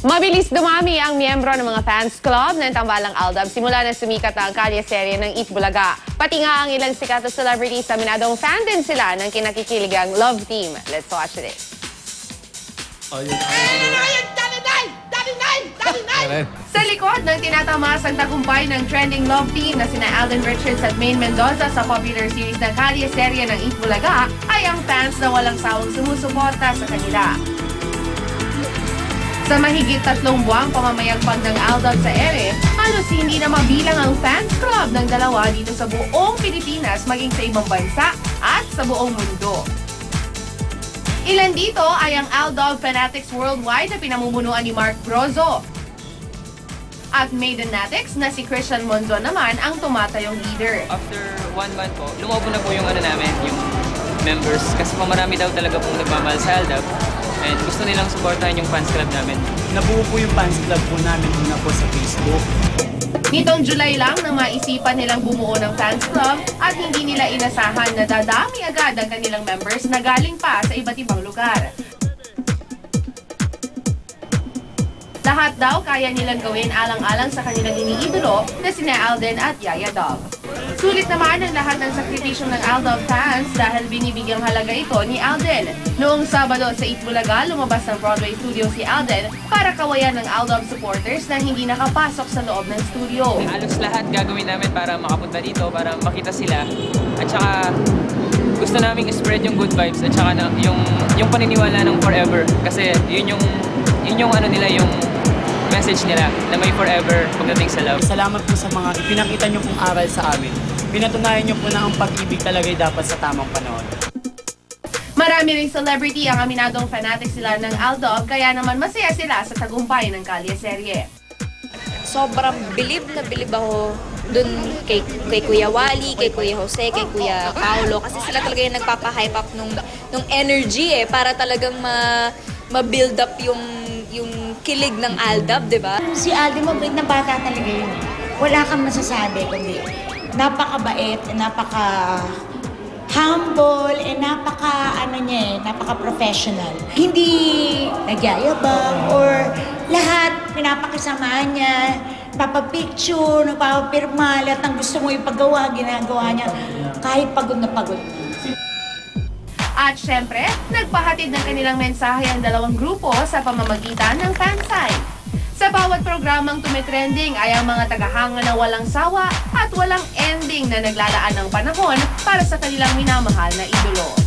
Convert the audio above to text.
Mabilis dumami ang miyembro ng mga fans club ng Tambalang Aldab simula na sumikat ang kalye-serye ng Eat Bulaga. Pati nga ang ilang sikat na celebrities, aminadong fan din sila ng kinakikiligang Love Team. Let's watch this. Sa likod ng tinatamasang tagumpay ng trending Love Team na sina Alden Richards at Maine Mendoza sa popular series na kalye-serye ng Eat Bulaga ay ang fans na walang sawang sumusuporta sa kanila. Sa mahigit 3 buwang pamamayagpag ng Aldab sa ere, halos hindi na mabilang ang fans club ng dalawa dito sa buong Pilipinas maging sa ibang bansa at sa buong mundo. Ilan dito ay ang Aldab Fanatics Worldwide na pinamumunuan ni Mark Brozo. At Maidenatics na si Christian Monzon naman ang tumatayong leader. After 1 month po, lumobo na po yung namin, yung members. Kasi po marami daw talaga pong nagmamahal sa Aldab. And gusto nilang supportahan yung fans club namin. Nabuo po yung fans club po namin muna po sa Facebook. Nitong July lang nang maisipan nilang bumuo ng fans club at hindi nila inasahan na dadami agad ang kanilang members na galing pa sa iba't ibang lugar. Lahat daw kaya nilang gawin alang-alang sa kanilang iniidolo na sina Alden at Yaya Dog. Sulit naman ang lahat ng sakripisyo ng Aldab fans dahil binibigyang halaga ito ni Alden. Noong Sabado sa Eat Bulaga, lumabas ng Broadway studio si Alden para kawayan ng Aldab supporters na hindi nakapasok sa loob ng studio. Halos lahat gagawin namin para makapunta dito, para makita sila. At saka gusto namin i-spread yung good vibes at saka yung paniniwala ng forever. Kasi yun yung ano nila, yung message nila na may forever pagdating sa love. Salamat po sa mga ipinakita nyo pong aral sa amin. Pinatunayan nyo po na ang pag-ibig talaga dapat sa tamang panahon. Marami ring celebrity ang aminadong fanatics sila ng Aldab, kaya naman masaya sila sa tagumpay ng kalye-serye. Sobrang bilib na bilib ako dun kay Kuya Wally, kay Kuya Jose, kay Kuya Paolo. Kasi sila talaga yung nagpapa-hype up nung energy para talagang ma-build up yung kilig ng Aldab, di ba? Si Alden, mabait na bata talaga yun. Wala kang masasabi, kundi napakabait, napaka-humble, napaka-professional. Hindi nagyayabang or lahat pinapakisamahan niya, papapicture, nagpapapirma, lahat ng gusto mo ipagawa, ginagawa niya, kahit pagod na pagod. At syempre, nagpahatid ng kanilang mensahe ang dalawang grupo sa pamamagitan ng fansite. Sa bawat programang tumitrending ay ang mga tagahanga na walang sawa at walang ending na naglalaan ng panahon para sa kanilang minamahal na idolo.